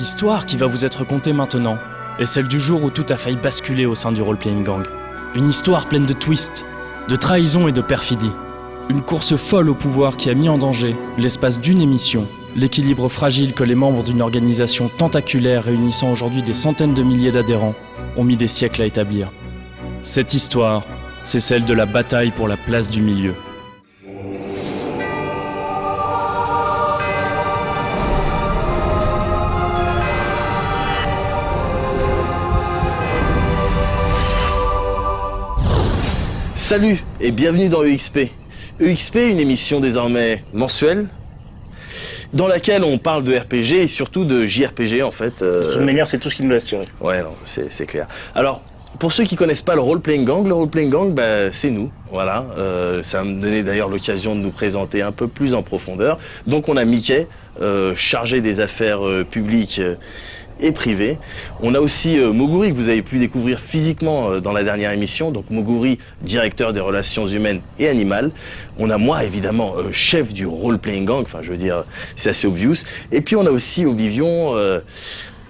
L'histoire qui va vous être contée maintenant est celle du jour où tout a failli basculer au sein du Role-Playing Gang. Une histoire pleine de twists, de trahison et de perfidie. Une course folle au pouvoir qui a mis en danger, l'espace d'une émission, l'équilibre fragile que les membres d'une organisation tentaculaire réunissant aujourd'hui des centaines de milliers d'adhérents ont mis des siècles à établir. Cette histoire, c'est celle de la bataille pour la place du milieu. Salut et bienvenue dans EXP. EXP, une émission désormais mensuelle dans laquelle on parle de RPG et surtout de JRPG en fait. De toute manière, c'est tout ce qui nous laisse tirer. Ouais, non, c'est clair. Alors, pour ceux qui connaissent pas le Role-Playing Gang, c'est nous, voilà. Ça me donnait d'ailleurs l'occasion de nous présenter un peu plus en profondeur. Donc on a Mickey, chargé des affaires publiques et privées. On a aussi Moguri, que vous avez pu découvrir physiquement dans la dernière émission. Donc Moguri, directeur des relations humaines et animales. On a moi, évidemment, chef du Role-Playing Gang. Enfin, je veux dire, c'est assez obvious. Et puis on a aussi Oblivion,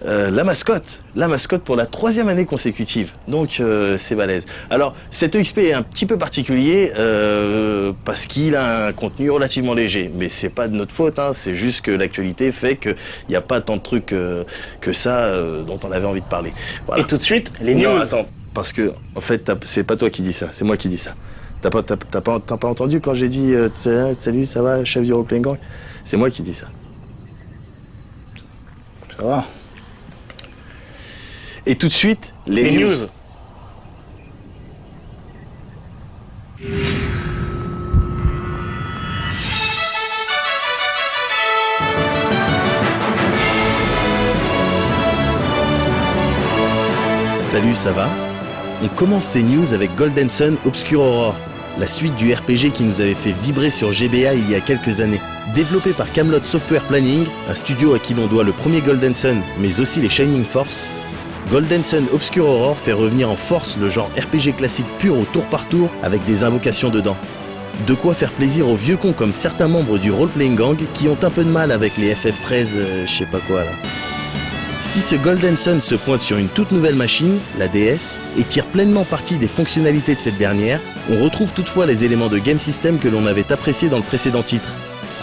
la mascotte pour la 3e année consécutive. Donc c'est balèze. Alors cet EXP est un petit peu particulier parce qu'il a un contenu relativement léger, mais c'est pas de notre faute, hein, c'est juste que l'actualité fait qu'il n'y a pas tant de trucs que ça dont on avait envie de parler. Voilà. Et tout de suite, les news. Non, attends, parce que en fait c'est pas toi qui dis ça, c'est moi qui dis ça. T'as pas entendu quand j'ai dit salut, ça va, chef du Role-Playing Gang? C'est moi qui dis ça. Ça va. Et tout de suite, les news. Salut, ça va? On commence ces news avec Golden Sun Obscure Aurore, la suite du RPG qui nous avait fait vibrer sur GBA il y a quelques années. Développé par Camelot Software Planning, un studio à qui l'on doit le premier Golden Sun, mais aussi les Shining Force, Golden Sun Obscure Aurore fait revenir en force le genre RPG classique pur au tour par tour avec des invocations dedans. De quoi faire plaisir aux vieux cons comme certains membres du Role-Playing Gang qui ont un peu de mal avec les FF13, je sais pas quoi là. Si ce Golden Sun se pointe sur une toute nouvelle machine, la DS, et tire pleinement parti des fonctionnalités de cette dernière, on retrouve toutefois les éléments de game system que l'on avait appréciés dans le précédent titre.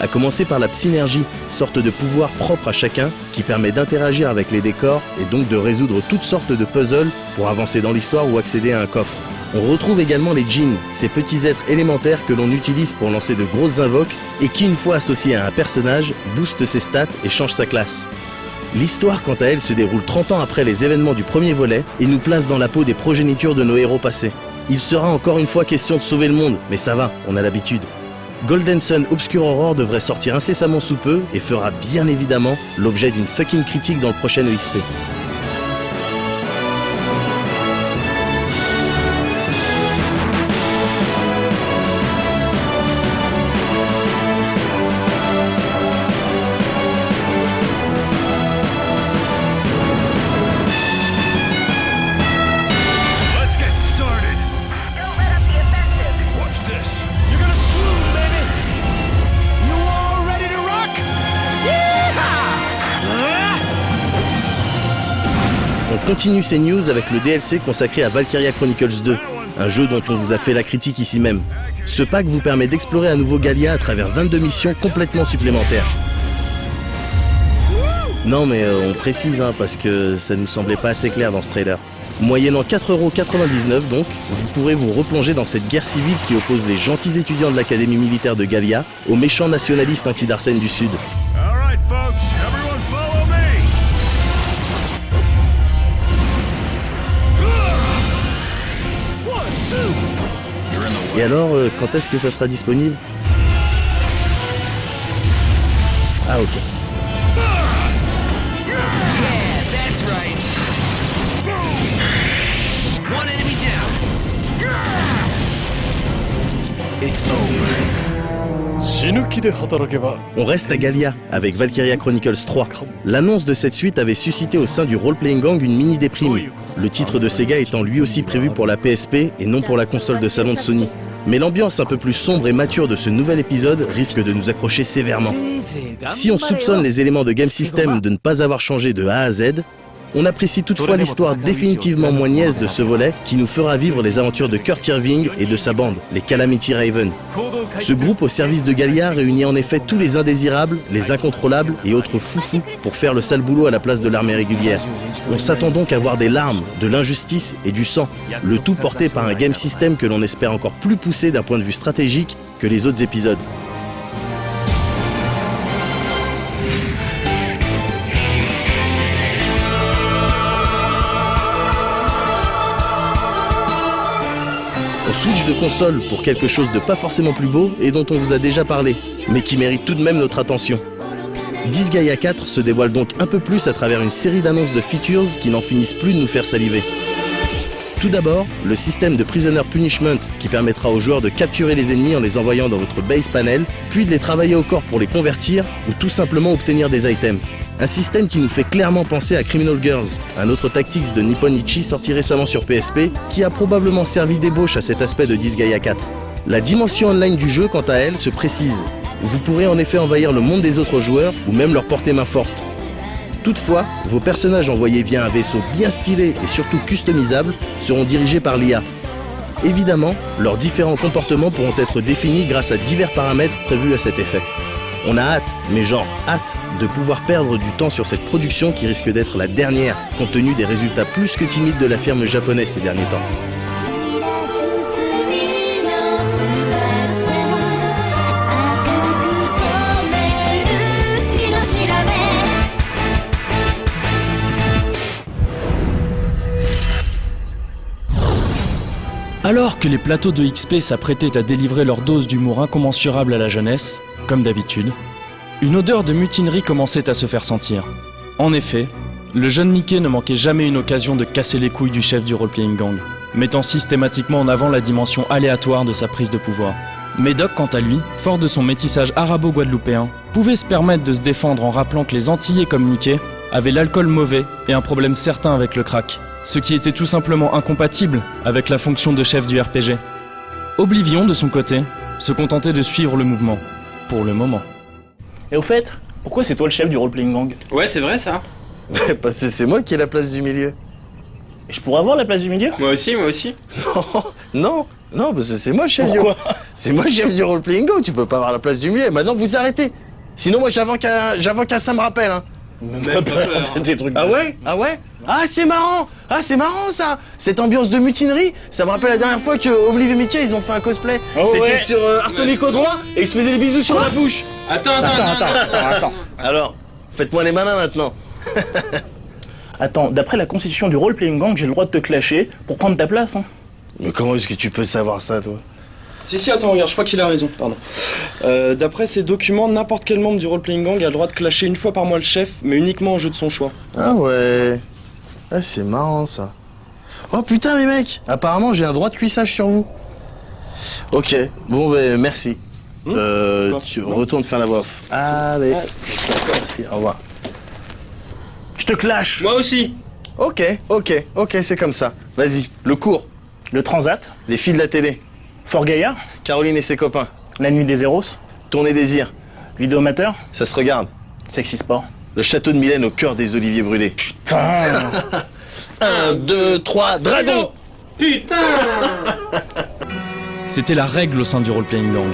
À commencer par la Psynergie, sorte de pouvoir propre à chacun qui permet d'interagir avec les décors et donc de résoudre toutes sortes de puzzles pour avancer dans l'histoire ou accéder à un coffre. On retrouve également les djinns, ces petits êtres élémentaires que l'on utilise pour lancer de grosses invoques et qui, une fois associés à un personnage, boostent ses stats et changent sa classe. L'histoire, quant à elle, se déroule 30 ans après les événements du premier volet et nous place dans la peau des progénitures de nos héros passés. Il sera encore une fois question de sauver le monde, mais ça va, on a l'habitude. Golden Sun Obscure Aurore devrait sortir incessamment sous peu et fera bien évidemment l'objet d'une fucking critique dans le prochain EXP. On continue ces news avec le DLC consacré à Valkyria Chronicles 2, un jeu dont on vous a fait la critique ici même. Ce pack vous permet d'explorer à nouveau Gallia à travers 22 missions complètement supplémentaires. Non mais on précise parce que ça nous semblait pas assez clair dans ce trailer. Moyennant 4,99€ donc, vous pourrez vous replonger dans cette guerre civile qui oppose les gentils étudiants de l'académie militaire de Gallia aux méchants nationalistes anti-Darsen du Sud. Et alors, quand est-ce que ça sera disponible? Ah ok. On reste à Gallia avec Valkyria Chronicles 3. L'annonce de cette suite avait suscité au sein du Role-Playing Gang une mini-déprime, le titre de Sega étant lui aussi prévu pour la PSP et non pour la console de salon de Sony. Mais l'ambiance un peu plus sombre et mature de ce nouvel épisode risque de nous accrocher sévèrement. Si on soupçonne les éléments de Game System de ne pas avoir changé de A à Z, on apprécie toutefois l'histoire définitivement moins niaise de ce volet qui nous fera vivre les aventures de Kurt Irving et de sa bande, les Calamity Raven. Ce groupe au service de Galia réunit en effet tous les indésirables, les incontrôlables et autres foufous pour faire le sale boulot à la place de l'armée régulière. On s'attend donc à voir des larmes, de l'injustice et du sang, le tout porté par un game system que l'on espère encore plus poussé d'un point de vue stratégique que les autres épisodes. On switch de console pour quelque chose de pas forcément plus beau et dont on vous a déjà parlé, mais qui mérite tout de même notre attention. Disgaea 4 se dévoile donc un peu plus à travers une série d'annonces de features qui n'en finissent plus de nous faire saliver. Tout d'abord, le système de Prisoner Punishment qui permettra aux joueurs de capturer les ennemis en les envoyant dans votre base panel, puis de les travailler au corps pour les convertir ou tout simplement obtenir des items. Un système qui nous fait clairement penser à Criminal Girls, un autre tactics de Nippon Ichi sorti récemment sur PSP, qui a probablement servi d'ébauche à cet aspect de Disgaea 4. La dimension online du jeu, quant à elle, se précise. Vous pourrez en effet envahir le monde des autres joueurs ou même leur porter main forte. Toutefois, vos personnages envoyés via un vaisseau bien stylé et surtout customisable seront dirigés par l'IA. Évidemment, leurs différents comportements pourront être définis grâce à divers paramètres prévus à cet effet. On a hâte, mais genre hâte, de pouvoir perdre du temps sur cette production qui risque d'être la dernière, compte tenu des résultats plus que timides de la firme japonaise ces derniers temps. Alors que les plateaux de XP s'apprêtaient à délivrer leur dose d'humour incommensurable à la jeunesse, comme d'habitude, une odeur de mutinerie commençait à se faire sentir. En effet, le jeune Mickey ne manquait jamais une occasion de casser les couilles du chef du role-playing gang, mettant systématiquement en avant la dimension aléatoire de sa prise de pouvoir. Médoc, quant à lui, fort de son métissage arabo-guadeloupéen, pouvait se permettre de se défendre en rappelant que les Antillais comme Mickey avaient l'alcool mauvais et un problème certain avec le crack, ce qui était tout simplement incompatible avec la fonction de chef du RPG. Oblivion, de son côté, se contentait de suivre le mouvement, pour le moment. Et au fait, pourquoi c'est toi le chef du role-playing gang? Ouais, c'est vrai ça. Parce que c'est moi qui ai la place du milieu. Et je pourrais avoir la place du milieu? Moi aussi. Non, parce que c'est moi le chef Pourquoi? C'est moi le chef du role-playing gang, tu peux pas avoir la place du milieu. Maintenant vous arrêtez. Sinon moi j'avance qu'un ça me rappelle. Hein. Même pas peur, des trucs. Ah ouais? Ah c'est marrant ça. Cette ambiance de mutinerie, ça me rappelle la dernière fois que Obliv et Mickey ils ont fait un cosplay. Oh, c'était ouais. sur Artonique au droit et ils se faisaient des bisous sur la bouche. Attends. Alors, faites-moi les malins maintenant. Attends, d'après la constitution du role-playing gang, j'ai le droit de te clasher pour prendre ta place, hein. Mais comment est-ce que tu peux savoir ça toi? Si, attends, regarde, je crois qu'il a raison, pardon. D'après ces documents, n'importe quel membre du role-playing gang a le droit de clasher une fois par mois le chef, mais uniquement en jeu de son choix. Ah ouais. Ah c'est marrant ça. Oh putain les mecs, apparemment j'ai un droit de cuissage sur vous. Ok, bon ben merci. Tu retournes faire la voix off. Allez. Merci, au revoir. Je te clash. Moi aussi. Ok, c'est comme ça. Vas-y, le cours. Le Transat, Les filles de la télé. Fort Gaillard, Caroline et ses copains. La Nuit des Héros, Tournée désir. Vidéomateur, Ça se regarde. Sexy Sport. Le château de Mylène au cœur des oliviers brûlés. Putain. 1, 2, 3, dragon. Putain. C'était la règle au sein du role-playing gang,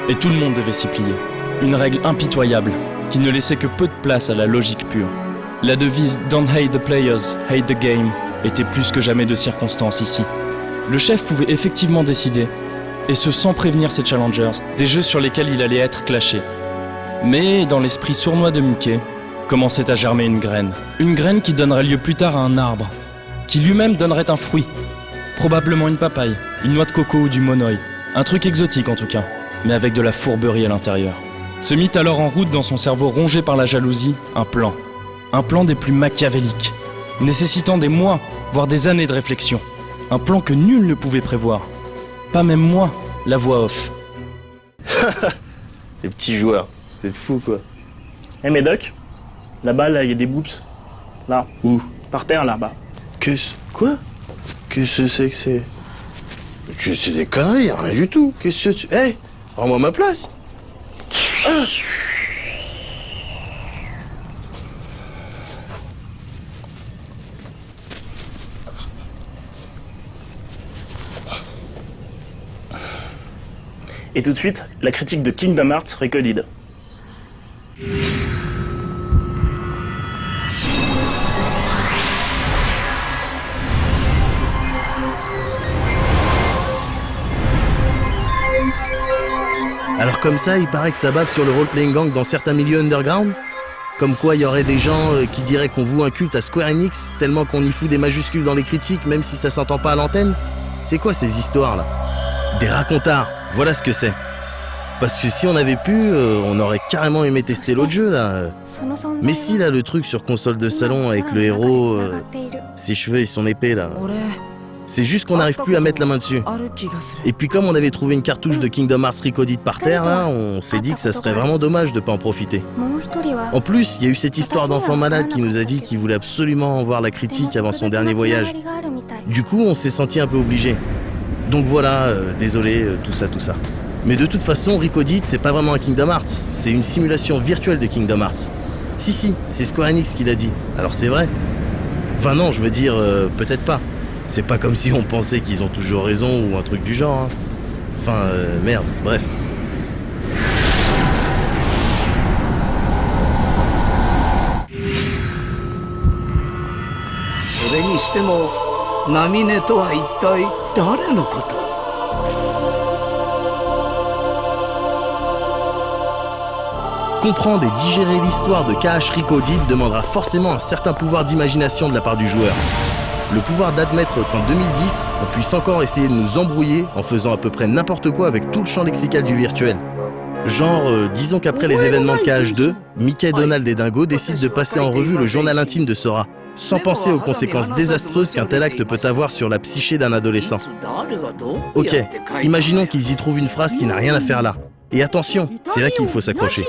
et tout le monde devait s'y plier. Une règle impitoyable, qui ne laissait que peu de place à la logique pure. La devise « Don't hate the players, hate the game » était plus que jamais de circonstance ici. Le chef pouvait effectivement décider, et ce sans prévenir ses challengers, des jeux sur lesquels il allait être clashé. Mais dans l'esprit sournois de Mickey, commençait à germer une graine. Une graine qui donnerait lieu plus tard à un arbre, qui lui-même donnerait un fruit. Probablement une papaye, une noix de coco ou du monoï. Un truc exotique en tout cas, mais avec de la fourberie à l'intérieur. Se mit alors en route dans son cerveau rongé par la jalousie, un plan. Un plan des plus machiavéliques, nécessitant des mois, voire des années de réflexion. Un plan que nul ne pouvait prévoir. Pas même moi, la voix off. Les petits joueurs. C'est fou quoi. Eh Médoc, là-bas, là, il y a des boobs. Là. Où? Par terre, là-bas. Quoi? Qu'est-ce que c'est que c'est? C'est des conneries, rien du tout. Qu'est-ce que tu... Hé, rends-moi ma place. Ah. Et tout de suite, la critique de Kingdom Hearts Recoded. Alors comme ça, il paraît que ça bave sur le role-playing gang dans certains milieux underground. Comme quoi il y aurait des gens qui diraient qu'on voue un culte à Square Enix, tellement qu'on y fout des majuscules dans les critiques, même si ça s'entend pas à l'antenne. C'est quoi ces histoires-là? Des racontards, voilà ce que c'est. Parce que si on avait pu, on aurait carrément aimé tester l'autre jeu, là. Mais si, là, le truc sur console de salon avec le héros, ses cheveux et son épée, là. C'est juste qu'on n'arrive plus à mettre la main dessus. Et puis comme on avait trouvé une cartouche de Kingdom Hearts Recoded par terre, là, on s'est dit que ça serait vraiment dommage de pas en profiter. En plus, il y a eu cette histoire d'enfant malade qui nous a dit qu'il voulait absolument voir la critique avant son dernier voyage. Du coup, on s'est senti un peu obligé. Donc voilà, désolé, tout ça. Mais de toute façon, Recoded, c'est pas vraiment un Kingdom Hearts, c'est une simulation virtuelle de Kingdom Hearts. Si, c'est Square Enix qui l'a dit, alors c'est vrai. Enfin non, je veux dire, peut-être pas. C'est pas comme si on pensait qu'ils ont toujours raison ou un truc du genre. Hein. Enfin, merde, bref. それにしてもナミネとは一体誰のこと？ Comprendre et digérer l'histoire de KH Recoded demandera forcément un certain pouvoir d'imagination de la part du joueur. Le pouvoir d'admettre qu'en 2010, on puisse encore essayer de nous embrouiller en faisant à peu près n'importe quoi avec tout le champ lexical du virtuel. Genre, disons qu'après les événements de KH2, Mickey, Donald et Dingo décident de passer en revue le journal intime de Sora, sans penser aux conséquences désastreuses qu'un tel acte peut avoir sur la psyché d'un adolescent. Ok, imaginons qu'ils y trouvent une phrase qui n'a rien à faire là. Et attention, c'est là qu'il faut s'accrocher.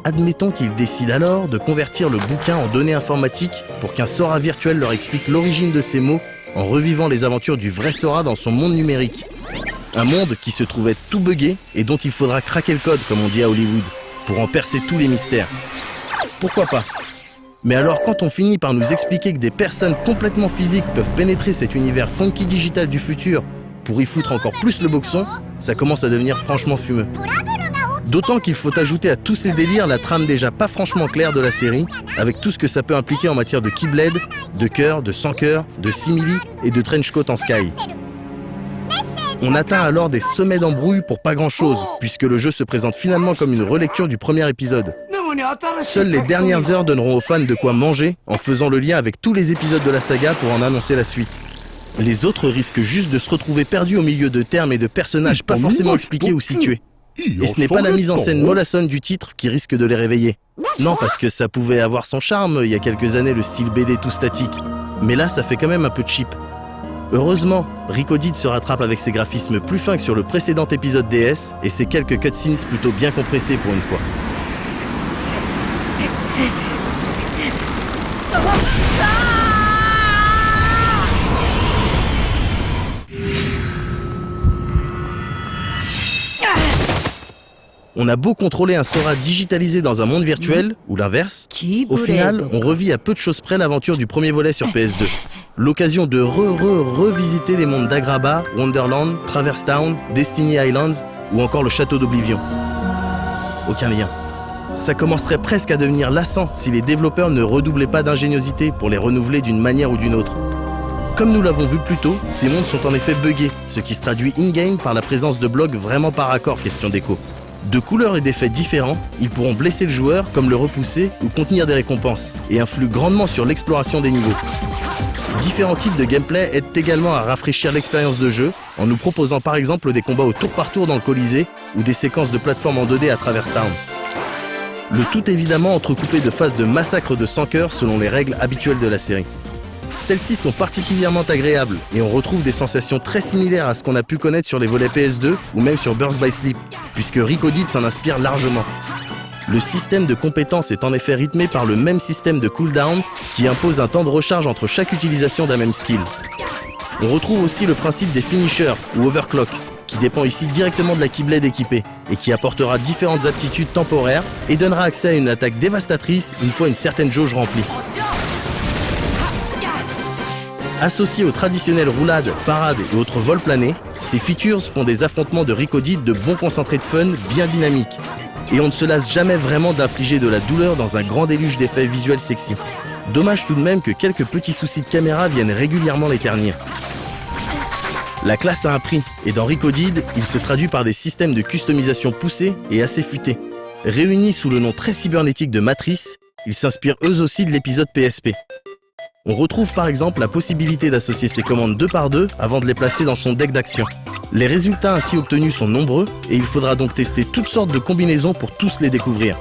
Admettons qu'ils décident alors de convertir le bouquin en données informatiques pour qu'un Sora virtuel leur explique l'origine de ces mots en revivant les aventures du vrai Sora dans son monde numérique. Un monde qui se trouvait tout buggé et dont il faudra craquer le code, comme on dit à Hollywood, pour en percer tous les mystères. Pourquoi pas? Mais alors quand on finit par nous expliquer que des personnes complètement physiques peuvent pénétrer cet univers funky digital du futur pour y foutre encore plus le boxon, ça commence à devenir franchement fumeux. D'autant qu'il faut ajouter à tous ces délires la trame déjà pas franchement claire de la série, avec tout ce que ça peut impliquer en matière de Keyblade, de cœur, de sans-cœur, de simili et de trenchcoat en sky. On atteint alors des sommets d'embrouille pour pas grand-chose, puisque le jeu se présente finalement comme une relecture du premier épisode. Seules les dernières heures donneront aux fans de quoi manger, en faisant le lien avec tous les épisodes de la saga pour en annoncer la suite. Les autres risquent juste de se retrouver perdus au milieu de termes et de personnages pas forcément expliqués ou situés. Et ce n'est pas la mise en scène mollassonne du titre qui risque de les réveiller. Non, parce que ça pouvait avoir son charme il y a quelques années, le style BD tout statique. Mais là, ça fait quand même un peu cheap. Heureusement, Recoded se rattrape avec ses graphismes plus fins que sur le précédent épisode DS et ses quelques cutscenes plutôt bien compressées pour une fois. On a beau contrôler un Sora digitalisé dans un monde virtuel, ou l'inverse, au final, on revit à peu de choses près l'aventure du premier volet sur PS2. L'occasion de revisiter les mondes d'Agrabah, Wonderland, Traverse Town, Destiny Islands, ou encore le château d'Oblivion. Aucun lien. Ça commencerait presque à devenir lassant si les développeurs ne redoublaient pas d'ingéniosité pour les renouveler d'une manière ou d'une autre. Comme nous l'avons vu plus tôt, ces mondes sont en effet buggés, ce qui se traduit in-game par la présence de blocs vraiment pas raccords question d'écho. De couleurs et d'effets différents, ils pourront blesser le joueur comme le repousser ou contenir des récompenses, et influent grandement sur l'exploration des niveaux. Différents types de gameplay aident également à rafraîchir l'expérience de jeu, en nous proposant par exemple des combats au tour par tour dans le Colisée, ou des séquences de plateforme en 2D à Traverse Town. Le tout évidemment entrecoupé de phases de massacre de sans-cœur selon les règles habituelles de la série. Celles-ci sont particulièrement agréables et on retrouve des sensations très similaires à ce qu'on a pu connaître sur les volets PS2 ou même sur Birth by Sleep, puisque Recoded s'en inspire largement. Le système de compétences est en effet rythmé par le même système de cooldown qui impose un temps de recharge entre chaque utilisation d'un même skill. On retrouve aussi le principe des finishers ou overclock, qui dépend ici directement de la Keyblade équipée et qui apportera différentes aptitudes temporaires et donnera accès à une attaque dévastatrice une fois une certaine jauge remplie. Associés aux traditionnelles roulades, parades et autres vols planés, ces features font des affrontements de Ricodid de bons concentrés de fun bien dynamiques. Et on ne se lasse jamais vraiment d'infliger de la douleur dans un grand déluge d'effets visuels sexy. Dommage tout de même que quelques petits soucis de caméra viennent régulièrement les ternir. La classe a un prix, et dans Ricodid, il se traduit par des systèmes de customisation poussés et assez futés. Réunis sous le nom très cybernétique de Matrice, ils s'inspirent eux aussi de l'épisode PSP. On retrouve par exemple la possibilité d'associer ses commandes 2 par 2 avant de les placer dans son deck d'action. Les résultats ainsi obtenus sont nombreux et il faudra donc tester toutes sortes de combinaisons pour tous les découvrir.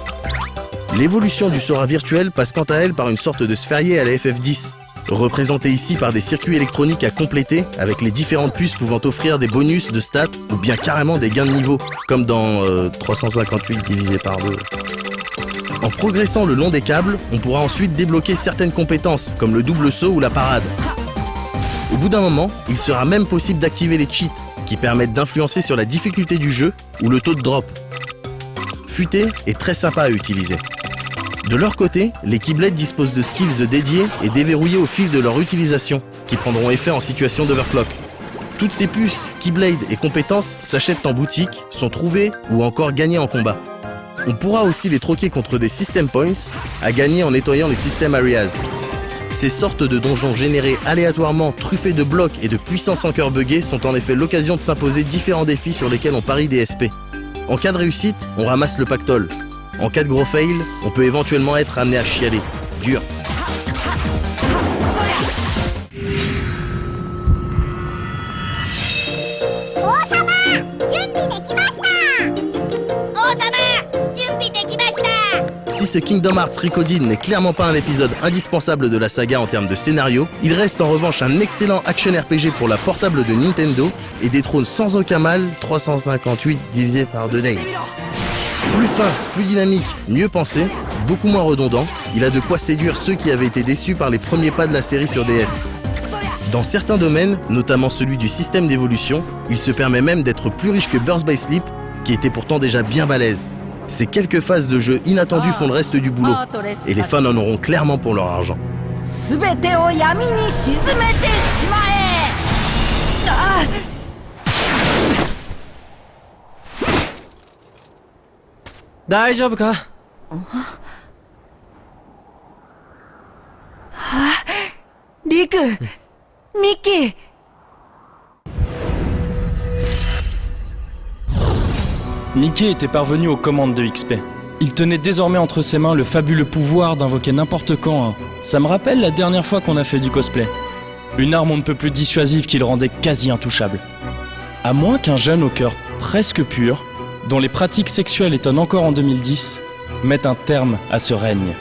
L'évolution du Sora virtuel passe quant à elle par une sorte de sphérié à la FF10, représenté ici par des circuits électroniques à compléter avec les différentes puces pouvant offrir des bonus de stats ou bien carrément des gains de niveau, comme dans 358 divisé par 2. En progressant le long des câbles, on pourra ensuite débloquer certaines compétences, comme le double saut ou la parade. Au bout d'un moment, il sera même possible d'activer les cheats, qui permettent d'influencer sur la difficulté du jeu ou le taux de drop. Futé et très sympa à utiliser. De leur côté, les Keyblades disposent de skills dédiés et déverrouillés au fil de leur utilisation, qui prendront effet en situation d'overclock. Toutes ces puces, Keyblade et compétences s'achètent en boutique, sont trouvées ou encore gagnées en combat. On pourra aussi les troquer contre des System Points, à gagner en nettoyant les System Areas. Ces sortes de donjons générés aléatoirement, truffés de blocs et de puissants encœurs buggés sont en effet l'occasion de s'imposer différents défis sur lesquels on parie des SP. En cas de réussite, on ramasse le pactole. En cas de gros fail, on peut éventuellement être amené à chialer. Dur. Si ce Kingdom Hearts Ricodid n'est clairement pas un épisode indispensable de la saga en termes de scénario, il reste en revanche un excellent action RPG pour la portable de Nintendo et détrône sans aucun mal 358 divisé par 2 Days. Plus fin, plus dynamique, mieux pensé, beaucoup moins redondant, il a de quoi séduire ceux qui avaient été déçus par les premiers pas de la série sur DS. Dans certains domaines, notamment celui du système d'évolution, il se permet même d'être plus riche que Birth by Sleep, qui était pourtant déjà bien balèze. Ces quelques phases de jeu inattendues font le reste du boulot, et les fans en auront clairement pour leur argent. 大丈夫か？リク、ミッキー。 Mickey était parvenu aux commandes de XP. Il tenait désormais entre ses mains le fabuleux pouvoir d'invoquer n'importe quand un. Ça me rappelle la dernière fois qu'on a fait du cosplay. Une arme on ne peut plus dissuasive qui le rendait quasi intouchable. À moins qu'un jeune au cœur presque pur, dont les pratiques sexuelles étonnent encore en 2010, mette un terme à ce règne.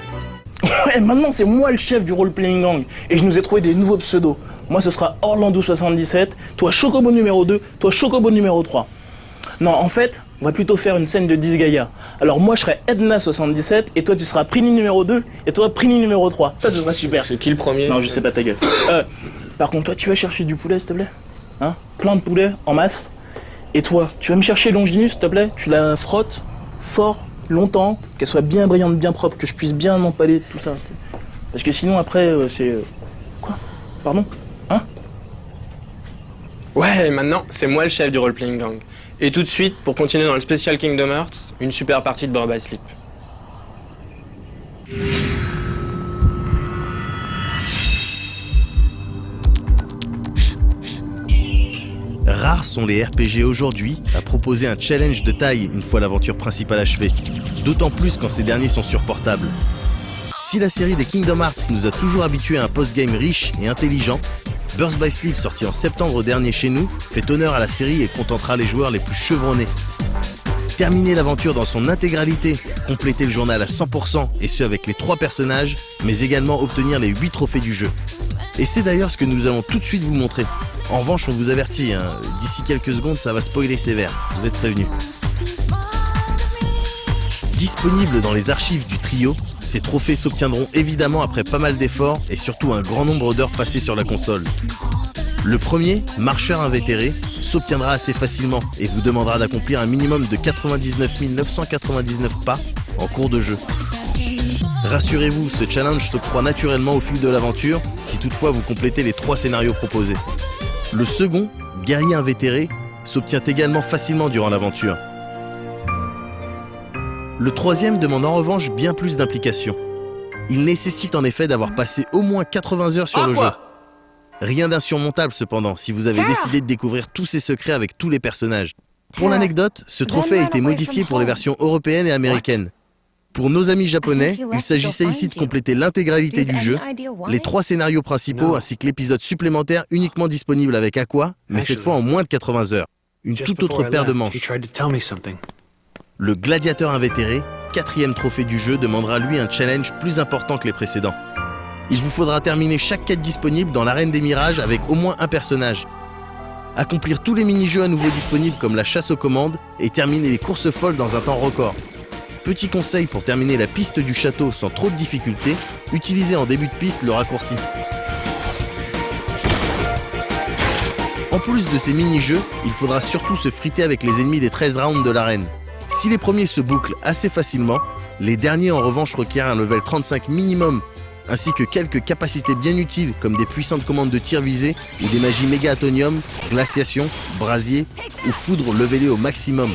Ouais, maintenant c'est moi le chef du role-playing gang et je nous ai trouvé des nouveaux pseudos. Moi ce sera Orlando77, toi Chocobo numéro 2, toi Chocobo numéro 3. Non, en fait, on va plutôt faire une scène de Disgaea. Alors moi je serai Edna77 et toi tu seras Prini numéro 2 et toi Prini numéro 3. Ça ce sera super. C'est qui le premier? Non, je sais pas, ta gueule. Par contre, toi tu vas chercher du poulet s'il te plaît. Hein? Plein de poulet en masse. Et toi, tu vas me chercher Longinus s'il te plaît. Tu la frottes fort, longtemps, qu'elle soit bien brillante, bien propre, que je puisse bien m'empaler tout ça. Parce que sinon après c'est... Quoi? Pardon? Hein? Ouais, maintenant, c'est moi le chef du role-playing gang. Et tout de suite, pour continuer dans le spécial Kingdom Hearts, une super partie de Birth by Sleep. Rares sont les RPG aujourd'hui à proposer un challenge de taille une fois l'aventure principale achevée, d'autant plus quand ces derniers sont sur portable. Si la série des Kingdom Hearts nous a toujours habitués à un post-game riche et intelligent, Birth by Sleep, sorti en septembre dernier chez nous, fait honneur à la série et contentera les joueurs les plus chevronnés. Terminer l'aventure dans son intégralité, compléter le journal à 100% et ce avec les 3 personnages, mais également obtenir les 8 trophées du jeu. Et c'est d'ailleurs ce que nous allons tout de suite vous montrer. En revanche, on vous avertit, d'ici quelques secondes, ça va spoiler sévère, vous êtes prévenus. Disponibles dans les archives du trio, ces trophées s'obtiendront évidemment après pas mal d'efforts et surtout un grand nombre d'heures passées sur la console. Le premier, marcheur invétéré, s'obtiendra assez facilement et vous demandera d'accomplir un minimum de 99 999 pas en cours de jeu. Rassurez-vous, ce challenge s'octroie naturellement au fil de l'aventure, si toutefois vous complétez les 3 scénarios proposés. Le second, guerrier invétéré, s'obtient également facilement durant l'aventure. Le troisième demande en revanche bien plus d'implication. Il nécessite en effet d'avoir passé au moins 80 heures sur le jeu. Rien d'insurmontable cependant, si vous avez décidé de découvrir tous ces secrets avec tous les personnages. Pour l'anecdote, ce trophée a été modifié pour les versions européennes et américaines. Pour nos amis japonais, il s'agissait ici de compléter l'intégralité du jeu, les 3 scénarios principaux ainsi que l'épisode supplémentaire uniquement disponible avec Aqua, mais cette fois en moins de 80 heures. Une toute autre paire de manches. Le gladiateur invétéré, 4e trophée du jeu, demandera lui un challenge plus important que les précédents. Il vous faudra terminer chaque quête disponible dans l'arène des mirages avec au moins un personnage. Accomplir tous les mini-jeux à nouveau disponibles comme la chasse aux commandes et terminer les courses folles dans un temps record. Petit conseil pour terminer la piste du château sans trop de difficultés, utilisez en début de piste le raccourci. En plus de ces mini-jeux, il faudra surtout se friter avec les ennemis des 13 rounds de l'arène. Si les premiers se bouclent assez facilement, les derniers en revanche requièrent un level 35 minimum, ainsi que quelques capacités bien utiles comme des puissantes commandes de tir visé ou des magies méga atonium, glaciation, brasier ou foudre levelées au maximum.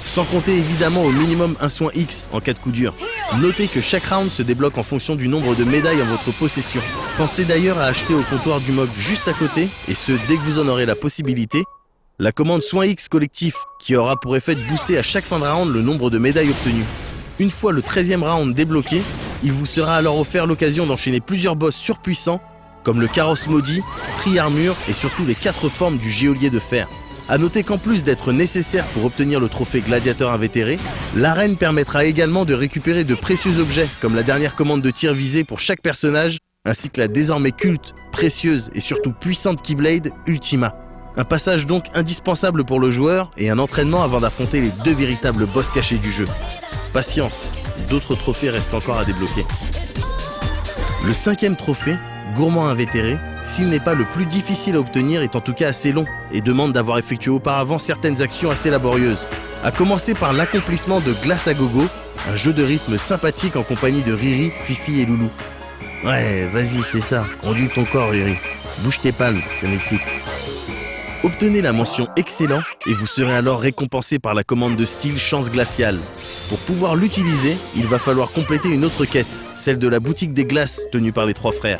Sans compter évidemment au minimum un soin X en cas de coup dur. Notez que chaque round se débloque en fonction du nombre de médailles en votre possession. Pensez d'ailleurs à acheter au comptoir du MOG juste à côté, et ce dès que vous en aurez la possibilité, la commande soin X collectif qui aura pour effet de booster à chaque fin de round le nombre de médailles obtenues. Une fois le 13e round débloqué, il vous sera alors offert l'occasion d'enchaîner plusieurs boss surpuissants comme le carrosse maudit, tri-armure et surtout les 4 formes du geôlier de fer. A noter qu'en plus d'être nécessaire pour obtenir le trophée gladiateur invétéré, l'arène permettra également de récupérer de précieux objets comme la dernière commande de tir visé pour chaque personnage, ainsi que la désormais culte, précieuse et surtout puissante Keyblade Ultima. Un passage donc indispensable pour le joueur et un entraînement avant d'affronter les 2 véritables boss cachés du jeu. Patience, d'autres trophées restent encore à débloquer. Le 5e trophée, gourmand invétéré, s'il n'est pas le plus difficile à obtenir, est en tout cas assez long et demande d'avoir effectué auparavant certaines actions assez laborieuses. À commencer par l'accomplissement de Glace à Gogo, un jeu de rythme sympathique en compagnie de Riri, Fifi et Loulou. Ouais, vas-y, c'est ça, ondule ton corps Riri. Bouge tes palmes, ça m'excite. Obtenez la mention excellent et vous serez alors récompensé par la commande de style Chance Glaciale. Pour pouvoir l'utiliser, il va falloir compléter une autre quête, celle de la boutique des glaces tenue par les 3 frères.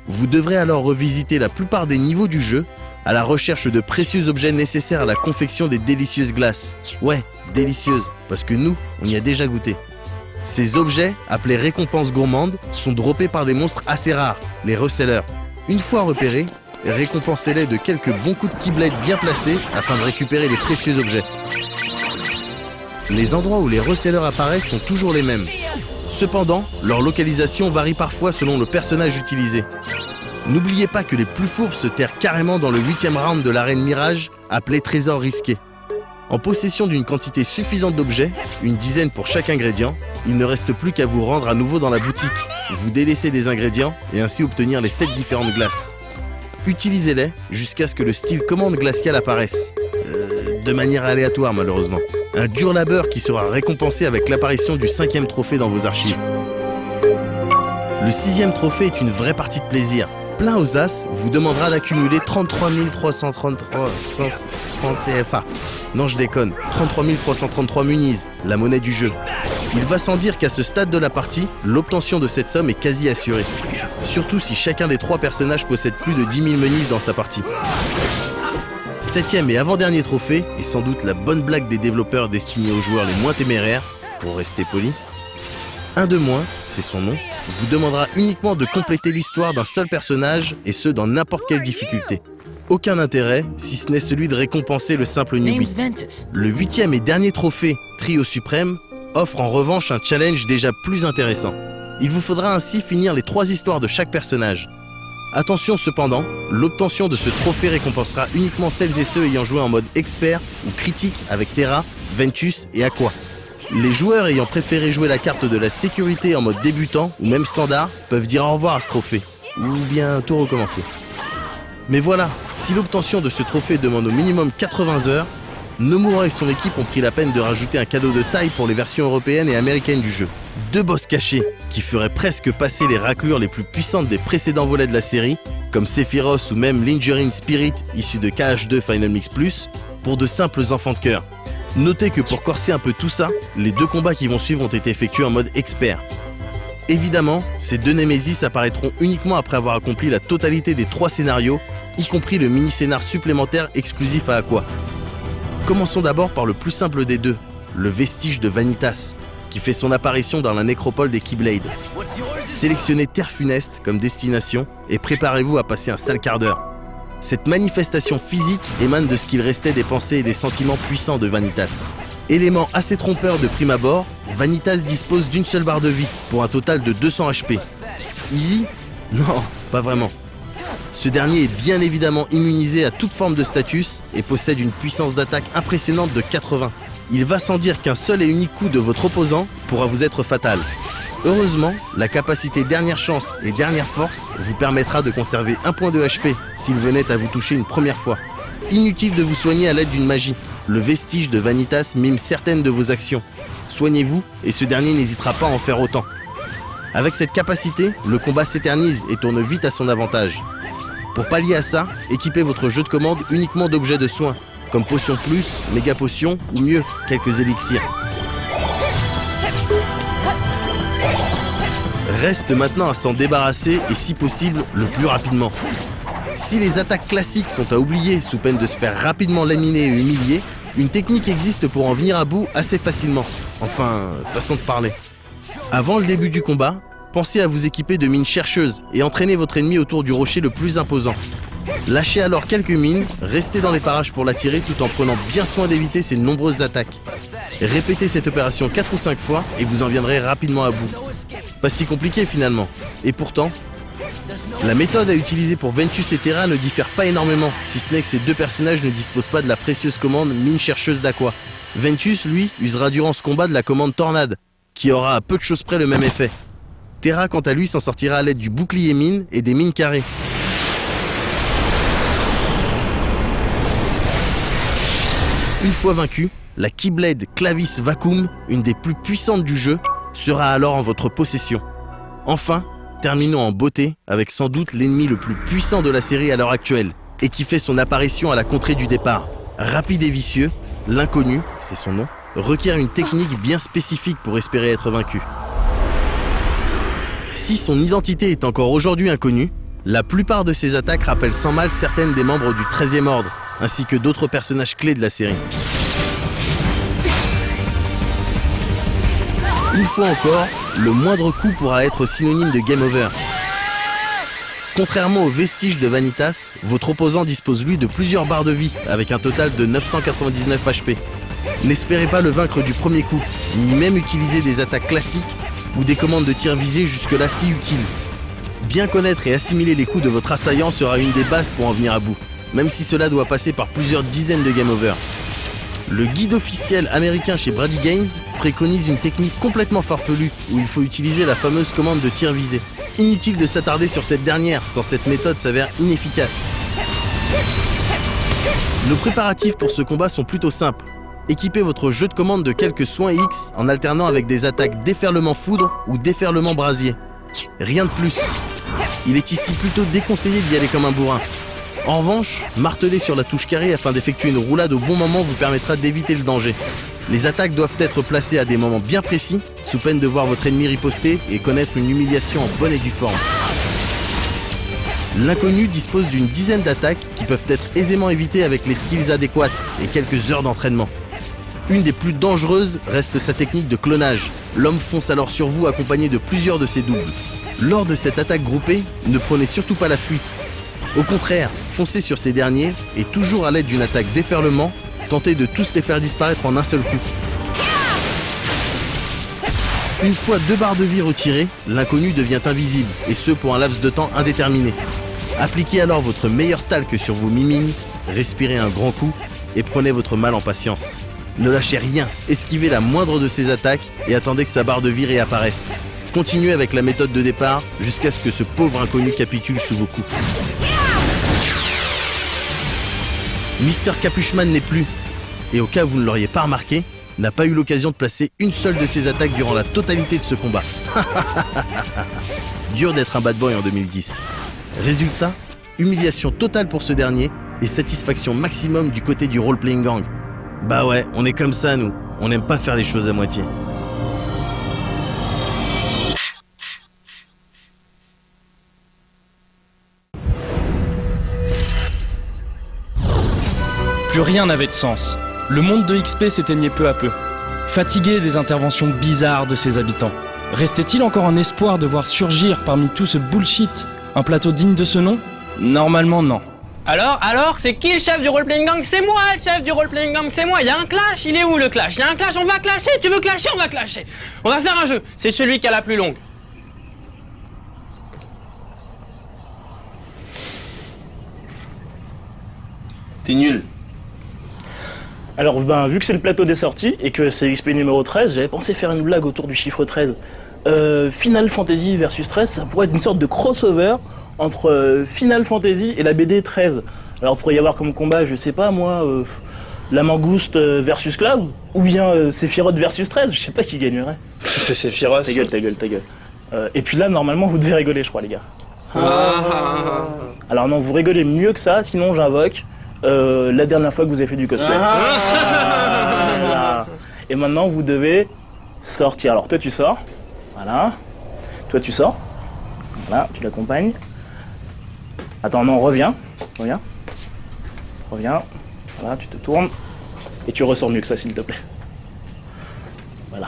Vous devrez alors revisiter la plupart des niveaux du jeu à la recherche de précieux objets nécessaires à la confection des délicieuses glaces. Ouais, délicieuses, parce que nous, on y a déjà goûté. Ces objets, appelés récompenses gourmandes, sont droppés par des monstres assez rares, les resellers. Une fois repérés, récompensez-les de quelques bons coups de Keyblade bien placés afin de récupérer les précieux objets. Les endroits où les resellers apparaissent sont toujours les mêmes. Cependant, leur localisation varie parfois selon le personnage utilisé. N'oubliez pas que les plus fourbes se terrent carrément dans le 8e round de l'arène Mirage, appelé Trésor risqué. En possession d'une quantité suffisante d'objets, une dizaine pour chaque ingrédient, il ne reste plus qu'à vous rendre à nouveau dans la boutique, vous délaisser des ingrédients et ainsi obtenir les 7 différentes glaces. Utilisez-les jusqu'à ce que le style commande glaciale apparaisse. De manière aléatoire malheureusement. Un dur labeur qui sera récompensé avec l'apparition du 5e trophée dans vos archives. Le 6e trophée est une vraie partie de plaisir. Plein aux as vous demandera d'accumuler 33 333 francs CFA. Non, je déconne, 33 333 munises, la monnaie du jeu. Il va sans dire qu'à ce stade de la partie, l'obtention de cette somme est quasi assurée. Surtout si chacun des 3 personnages possède plus de 10 000 munises dans sa partie. 7e et avant-dernier trophée, et sans doute la bonne blague des développeurs destinée aux joueurs les moins téméraires, pour rester poli. Un de moins, c'est son nom, vous demandera uniquement de compléter l'histoire d'un seul personnage, et ce dans n'importe quelle difficulté. Aucun intérêt, si ce n'est celui de récompenser le simple newbie. Le 8e et dernier trophée, Trio Suprême, offre en revanche un challenge déjà plus intéressant. Il vous faudra ainsi finir les 3 histoires de chaque personnage. Attention cependant, l'obtention de ce trophée récompensera uniquement celles et ceux ayant joué en mode expert ou critique avec Terra, Ventus et Aqua. Les joueurs ayant préféré jouer la carte de la sécurité en mode débutant ou même standard peuvent dire au revoir à ce trophée, ou bien tout recommencer. Mais voilà, Si l'obtention de ce trophée demande au minimum 80 heures, Nomura et son équipe ont pris la peine de rajouter un cadeau de taille pour les versions européennes et américaines du jeu. 2 boss cachés qui feraient presque passer les raclures les plus puissantes des précédents volets de la série, comme Sephiroth ou même Lingering Spirit issu de KH2 Final Mix Plus, pour de simples enfants de cœur. Notez que pour corser un peu tout ça, les 2 combats qui vont suivre ont été effectués en mode expert. Évidemment, ces 2 Nemesis apparaîtront uniquement après avoir accompli la totalité des 3 scénarios, y compris le mini-scénar supplémentaire exclusif à Aqua. Commençons d'abord par le plus simple des 2, le vestige de Vanitas, qui fait son apparition dans la nécropole des Keyblade. Sélectionnez Terre Funeste comme destination et préparez-vous à passer un sale quart d'heure. Cette manifestation physique émane de ce qu'il restait des pensées et des sentiments puissants de Vanitas. Élément assez trompeur de prime abord, Vanitas dispose d'une seule barre de vie, pour un total de 200 HP. Easy ? Non, pas vraiment. Ce dernier est bien évidemment immunisé à toute forme de status et possède une puissance d'attaque impressionnante de 80. Il va sans dire qu'un seul et unique coup de votre opposant pourra vous être fatal. Heureusement, la capacité dernière chance et dernière force vous permettra de conserver un point de HP s'il venait à vous toucher une première fois. Inutile de vous soigner à l'aide d'une magie. Le vestige de Vanitas mime certaines de vos actions. Soignez-vous et ce dernier n'hésitera pas à en faire autant. Avec cette capacité, le combat s'éternise et tourne vite à son avantage. Pour pallier à ça, équipez votre jeu de commande uniquement d'objets de soins, comme potions plus, méga potions ou mieux, quelques élixirs. Reste maintenant à s'en débarrasser et si possible, le plus rapidement. Si les attaques classiques sont à oublier sous peine de se faire rapidement laminer et humilier, une technique existe pour en venir à bout assez facilement. Enfin, façon de parler. Avant le début du combat, pensez à vous équiper de mines chercheuses et entraînez votre ennemi autour du rocher le plus imposant. Lâchez alors quelques mines, restez dans les parages pour l'attirer tout en prenant bien soin d'éviter ses nombreuses attaques. Répétez cette opération 4 ou 5 fois et vous en viendrez rapidement à bout. Pas si compliqué finalement. Et pourtant, la méthode à utiliser pour Ventus et Terra ne diffère pas énormément, si ce n'est que ces 2 personnages ne disposent pas de la précieuse commande mine chercheuse d'Aqua. Ventus, lui, usera durant ce combat de la commande Tornade, qui aura à peu de choses près le même effet. Terra, quant à lui, s'en sortira à l'aide du bouclier mine et des mines carrées. Une fois vaincu, la Keyblade Clavis Vacuum, une des plus puissantes du jeu, sera alors en votre possession. Enfin, terminons en beauté avec sans doute l'ennemi le plus puissant de la série à l'heure actuelle, et qui fait son apparition à la contrée du départ. Rapide et vicieux, l'inconnu, c'est son nom, requiert une technique bien spécifique pour espérer être vaincu. Si son identité est encore aujourd'hui inconnue, la plupart de ses attaques rappellent sans mal certaines des membres du 13e ordre, ainsi que d'autres personnages clés de la série. Une fois encore, le moindre coup pourra être synonyme de game over. Contrairement au vestige de Vanitas, votre opposant dispose lui de plusieurs barres de vie, avec un total de 999 HP. N'espérez pas le vaincre du premier coup, ni même utiliser des attaques classiques ou des commandes de tir visé jusque-là si utiles. Bien connaître et assimiler les coups de votre assaillant sera une des bases pour en venir à bout, même si cela doit passer par plusieurs dizaines de game over. Le guide officiel américain chez Brady Games préconise une technique complètement farfelue où il faut utiliser la fameuse commande de tir visé. Inutile de s'attarder sur cette dernière, tant cette méthode s'avère inefficace. Nos préparatifs pour ce combat sont plutôt simples. Équipez votre jeu de commande de quelques soins X en alternant avec des attaques déferlement foudre ou déferlement brasier. Rien de plus. Il est ici plutôt déconseillé d'y aller comme un bourrin. En revanche, marteler sur la touche carré afin d'effectuer une roulade au bon moment vous permettra d'éviter le danger. Les attaques doivent être placées à des moments bien précis, sous peine de voir votre ennemi riposter et connaître une humiliation en bonne et due forme. L'inconnu dispose d'une dizaine d'attaques qui peuvent être aisément évitées avec les skills adéquates et quelques heures d'entraînement. Une des plus dangereuses reste sa technique de clonage. L'homme fonce alors sur vous accompagné de plusieurs de ses doubles. Lors de cette attaque groupée, ne prenez surtout pas la fuite. Au contraire, foncez sur ces derniers et toujours à l'aide d'une attaque déferlement, tentez de tous les faire disparaître en un seul coup. Une fois 2 barres de vie retirées, l'inconnu devient invisible, et ce pour un laps de temps indéterminé. Appliquez alors votre meilleur talc sur vos mimines, respirez un grand coup et prenez votre mal en patience. Ne lâchez rien, esquivez la moindre de ses attaques et attendez que sa barre de vie réapparaisse. Continuez avec la méthode de départ jusqu'à ce que ce pauvre inconnu capitule sous vos coups. Mister Capuchman n'est plus. Et au cas où vous ne l'auriez pas remarqué, n'a pas eu l'occasion de placer une seule de ses attaques durant la totalité de ce combat. Dur d'être un bad boy en 2010. Résultat, humiliation totale pour ce dernier et satisfaction maximum du côté du role-playing gang. Bah ouais, on est comme ça nous, on n'aime pas faire les choses à moitié. Plus rien n'avait de sens. Le monde de XP s'éteignait peu à peu. Fatigué des interventions bizarres de ses habitants, restait-il encore un espoir de voir surgir parmi tout ce bullshit un plateau digne de ce nom? Normalement non. Alors, c'est qui le chef du role-playing gang? C'est moi le chef du role-playing gang, c'est moi. Il y a un clash, il est où le clash? Il y a un clash, on va clasher. Tu veux clasher, on va clasher. On va faire un jeu, c'est celui qui a la plus longue. T'es nul. Alors, vu que c'est le plateau des sorties et que c'est XP numéro 13, j'avais pensé faire une blague autour du chiffre 13. Final Fantasy versus 13, ça pourrait être une sorte de crossover entre Final Fantasy et la BD 13. Alors, il pourrait y avoir comme combat, je sais pas moi, la Mangouste versus Cloud, ou bien Sephiroth versus 13, je sais pas qui gagnerait. C'est Sephiroth. Ta gueule. Et puis là, normalement, vous devez rigoler, je crois, les gars. Alors non, vous rigolez mieux que ça, sinon j'invoque la dernière fois que vous avez fait du cosplay. Voilà. Et maintenant, vous devez sortir. Alors toi, tu sors. Voilà. Toi, tu sors. Voilà, tu l'accompagnes. Attends, non, reviens. Voilà, tu te tournes. Et tu ressors mieux que ça, s'il te plaît. Voilà.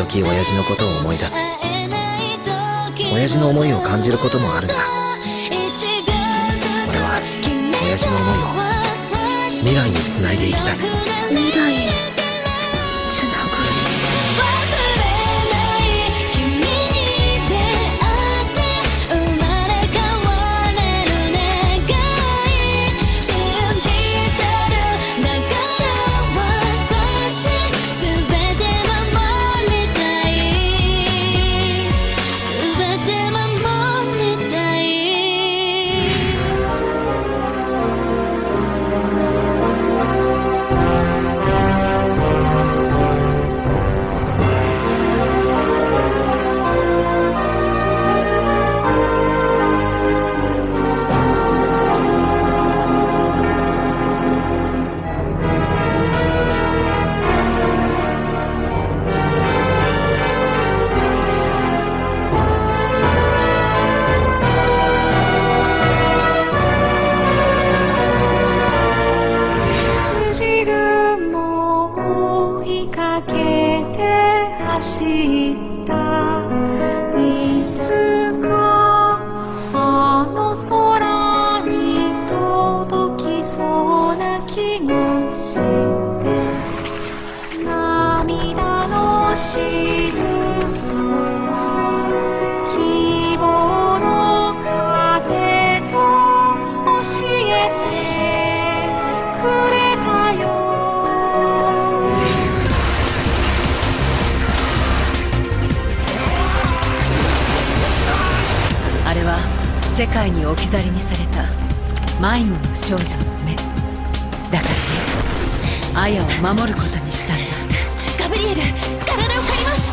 時々親父のことを思い出す。親父の思いを感じることもあるんだ。俺は親父の思いを未来につないでいきたい。未来へつなぐ。世界に置き去りにされた迷子の少女の目だからね、アヤを守ることにしたんだ。ガブリエル、体を借ります。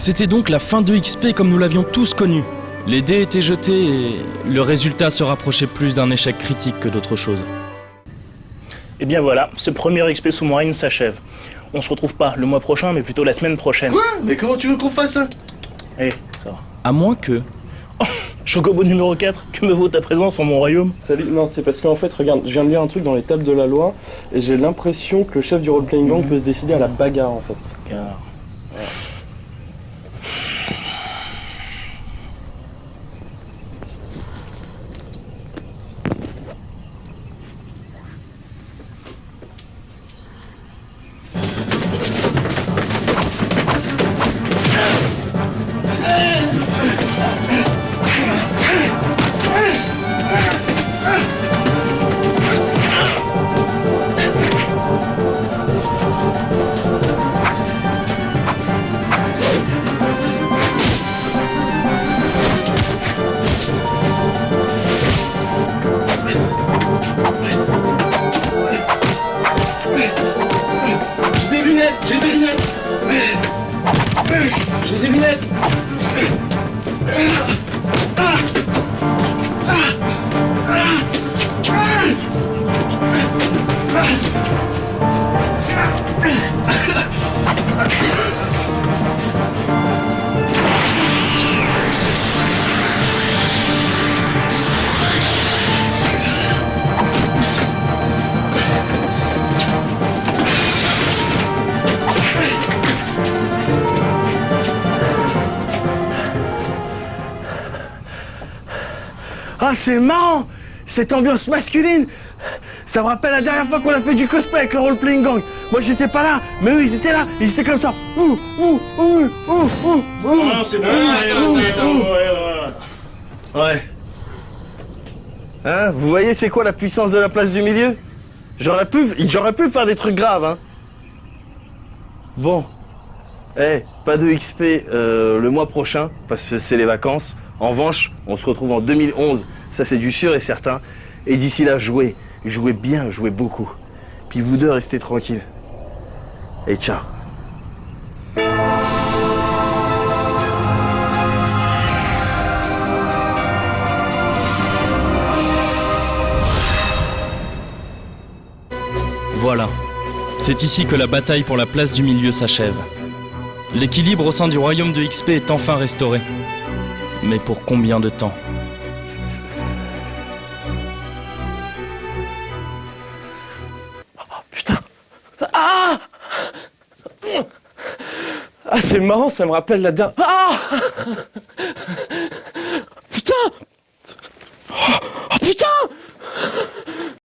C'était donc la fin de XP comme nous l'avions tous connu. Les dés étaient jetés et le résultat se rapprochait plus d'un échec critique que d'autre chose. Et bien voilà, ce premier XP sous-marine s'achève. On se retrouve pas le mois prochain, mais plutôt la semaine prochaine. Quoi? Mais comment tu veux qu'on fasse ça? Eh, ça va. À moins que... Chocobo numéro 4, que me vaut ta présence en mon royaume? Salut, non, c'est parce qu'en fait, regarde, je viens de lire un truc dans les tables de la loi et j'ai l'impression que le chef du role-playing gang peut se décider à la bagarre en fait. Bien. J'ai des lunettes. J'ai des lunettes. Ah, c'est marrant! Cette ambiance masculine! Ça me rappelle la dernière fois qu'on a fait du cosplay avec le role-playing gang. Moi, j'étais pas là, mais eux, ils étaient là. Ils étaient comme ça. Non, c'est bon. Ouais. Hein, vous voyez, c'est quoi la puissance de la place du milieu? J'aurais pu faire des trucs graves, hein. Bon. Eh, pas de XP le mois prochain, parce que c'est les vacances. En revanche, on se retrouve en 2011. Ça, c'est du sûr et certain. Et d'ici là, jouez. Jouez bien, jouez beaucoup. Puis vous deux, restez tranquilles. Et ciao. Voilà. C'est ici que la bataille pour la place du milieu s'achève. L'équilibre au sein du royaume de XP est enfin restauré. Mais pour combien de temps ? Putain. Ah! Ah, c'est marrant, ça me rappelle la dernière... Ah!